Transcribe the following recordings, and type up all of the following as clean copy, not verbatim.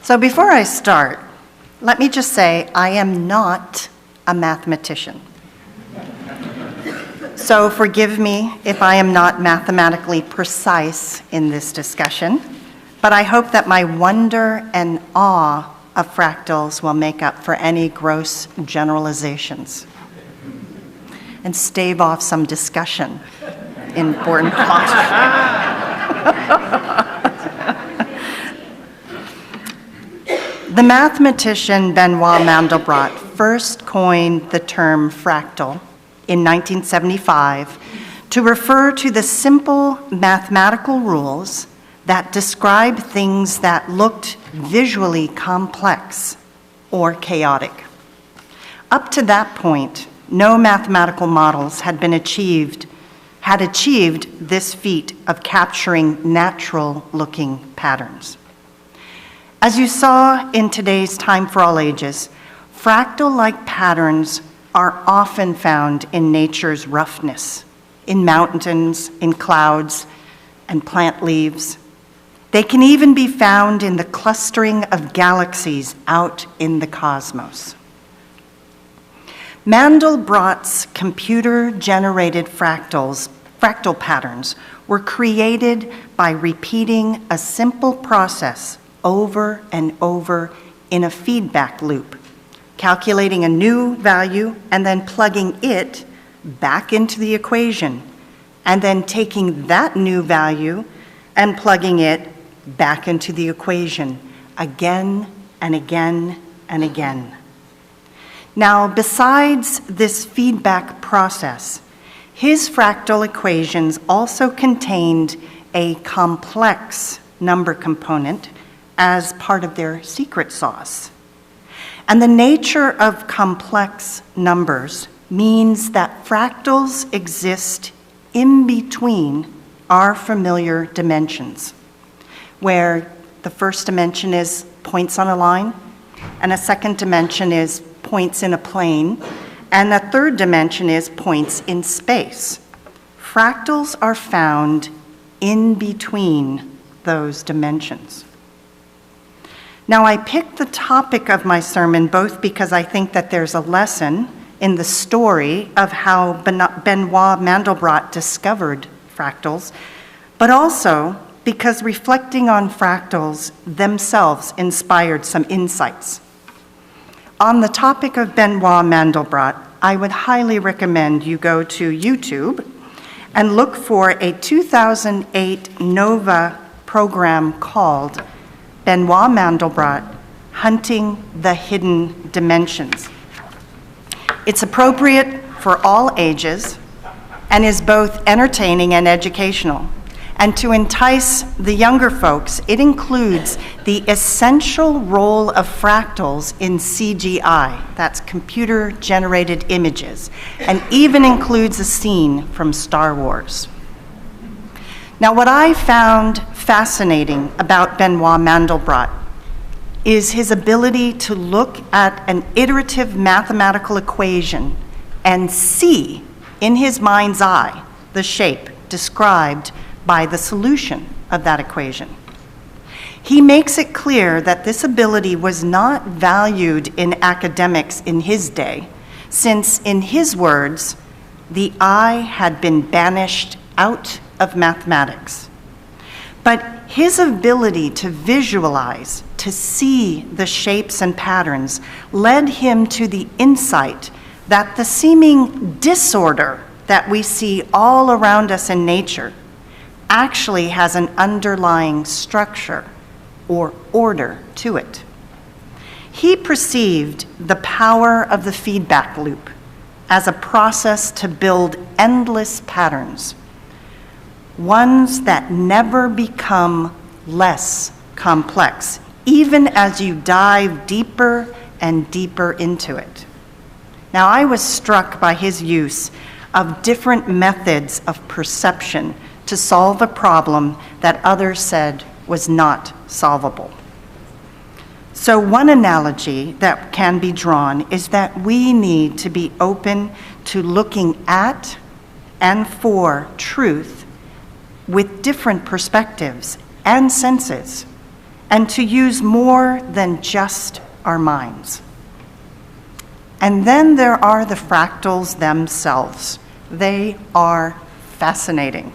So before I start, let me just say I am not a mathematician. So forgive me if I am not mathematically precise in this discussion, but I hope that my wonder and awe of fractals will make up for any gross generalizations and stave off some discussion in important The mathematician Benoit Mandelbrot first coined the term fractal in 1975 to refer to the simple mathematical rules that describe things that looked visually complex or chaotic. Up to that point, no mathematical models had achieved this feat of capturing natural-looking patterns. As you saw in today's Time for All Ages, fractal-like patterns are often found in nature's roughness, in mountains, in clouds, and plant leaves. They can even be found in the clustering of galaxies out in the cosmos. Mandelbrot's computer-generated fractal patterns were created by repeating a simple process over and over in a feedback loop, calculating a new value and then plugging it back into the equation, and then taking that new value and plugging it back into the equation again and again and again. Now, besides this feedback process, his fractal equations also contained a complex number component as part of their secret sauce. And the nature of complex numbers means that fractals exist in between our familiar dimensions, where the first dimension is points on a line, and a second dimension is points in a plane, and a third dimension is points in space. Fractals are found in between those dimensions. Now, I picked the topic of my sermon both because I think that there's a lesson in the story of how Benoit Mandelbrot discovered fractals, but also because reflecting on fractals themselves inspired some insights. On the topic of Benoit Mandelbrot, I would highly recommend you go to YouTube and look for a 2008 NOVA program called Benoit Mandelbrot, Hunting the Hidden Dimensions. It's appropriate for all ages and is both entertaining and educational. And to entice the younger folks, it includes the essential role of fractals in CGI, that's computer-generated images, and even includes a scene from Star Wars. Now, what I found fascinating about Benoit Mandelbrot is his ability to look at an iterative mathematical equation and see in his mind's eye the shape described by the solution of that equation. He makes it clear that this ability was not valued in academics in his day, since, in his words, the eye had been banished out of mathematics. But his ability to visualize, to see the shapes and patterns, led him to the insight that the seeming disorder that we see all around us in nature actually has an underlying structure or order to it. He perceived the power of the feedback loop as a process to build endless patterns, ones that never become less complex, even as you dive deeper and deeper into it. Now, I was struck by his use of different methods of perception to solve a problem that others said was not solvable. So one analogy that can be drawn is that we need to be open to looking at and for truth with different perspectives and senses, and to use more than just our minds. And then there are the fractals themselves. They are fascinating.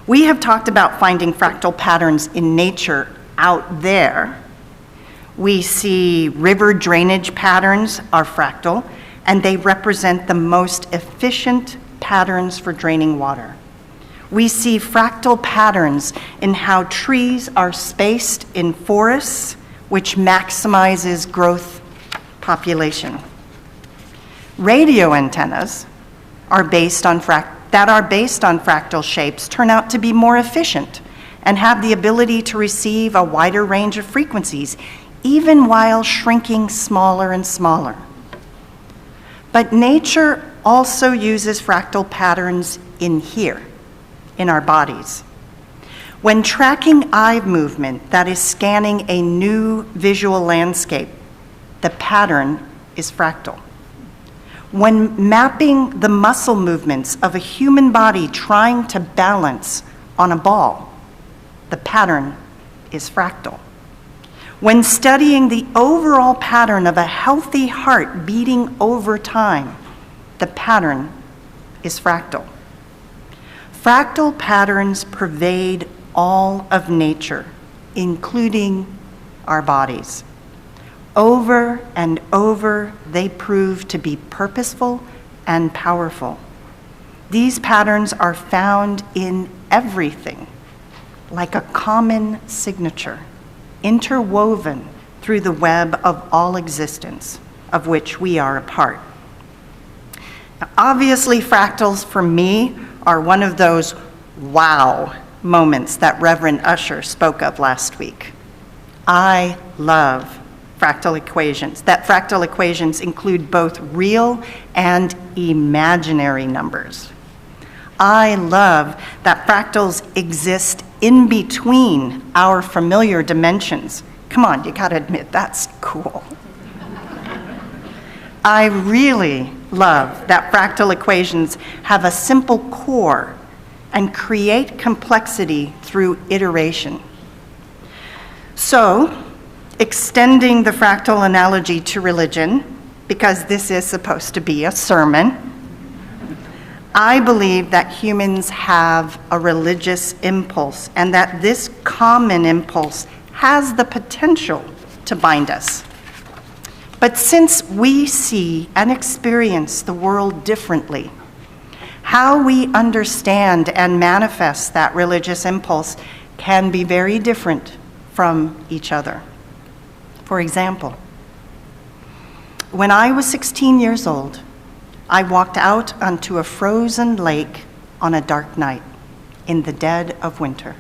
We have talked about finding fractal patterns in nature out there. We see river drainage patterns are fractal, and they represent the most efficient patterns for draining water. We see fractal patterns in how trees are spaced in forests, which maximizes growth population. Radio antennas are based on fractal shapes turn out to be more efficient and have the ability to receive a wider range of frequencies, even while shrinking smaller and smaller. But nature also uses fractal patterns in here, in our bodies. When tracking eye movement that is scanning a new visual landscape, the pattern is fractal. When mapping the muscle movements of a human body trying to balance on a ball, the pattern is fractal. When studying the overall pattern of a healthy heart beating over time, the pattern is fractal. Fractal patterns pervade all of nature, including our bodies. Over and over, they prove to be purposeful and powerful. These patterns are found in everything, like a common signature, interwoven through the web of all existence, of which we are a part. Now, obviously, fractals for me are one of those wow moments that Reverend Usher spoke of last week. I love fractal equations, that fractal equations include both real and imaginary numbers. I love that fractals exist in between our familiar dimensions. Come on, you gotta admit, that's cool. I really love that fractal equations have a simple core and create complexity through iteration. So, extending the fractal analogy to religion, because this is supposed to be a sermon, I believe that humans have a religious impulse and that this common impulse has the potential to bind us. But since we see and experience the world differently, how we understand and manifest that religious impulse can be very different from each other. For example, when I was 16 years old, I walked out onto a frozen lake on a dark night in the dead of winter.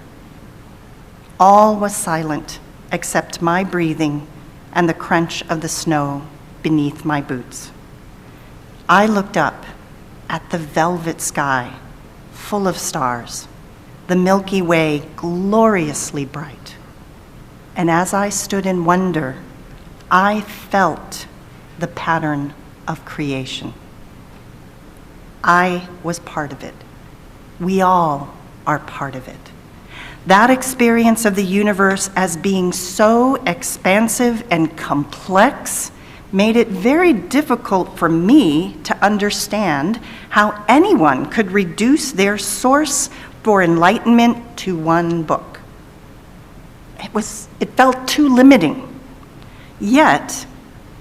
All was silent except my breathing and the crunch of the snow beneath my boots. I looked up at the velvet sky, full of stars, the Milky Way gloriously bright. And as I stood in wonder, I felt the pattern of creation. I was part of it. We all are part of it. That experience of the universe as being so expansive and complex made it very difficult for me to understand how anyone could reduce their source for enlightenment to one book. It felt too limiting. Yet,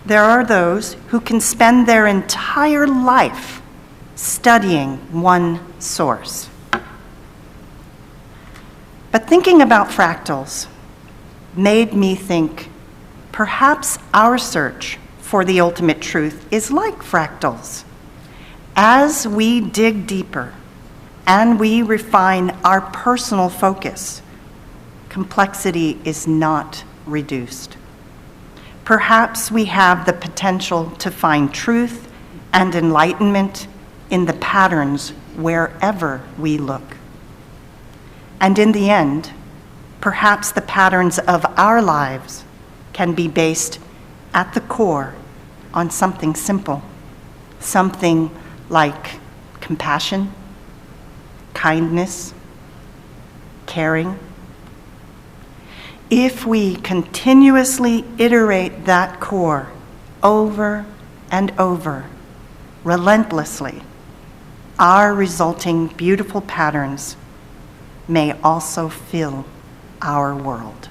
there are those who can spend their entire life studying one source. But thinking about fractals made me think perhaps our search for the ultimate truth is like fractals. As we dig deeper and we refine our personal focus, complexity is not reduced. Perhaps we have the potential to find truth and enlightenment in the patterns wherever we look. And in the end, perhaps the patterns of our lives can be based at the core on something simple, something like compassion, kindness, caring. If we continuously iterate that core over and over, relentlessly, our resulting beautiful patterns may also fill our world.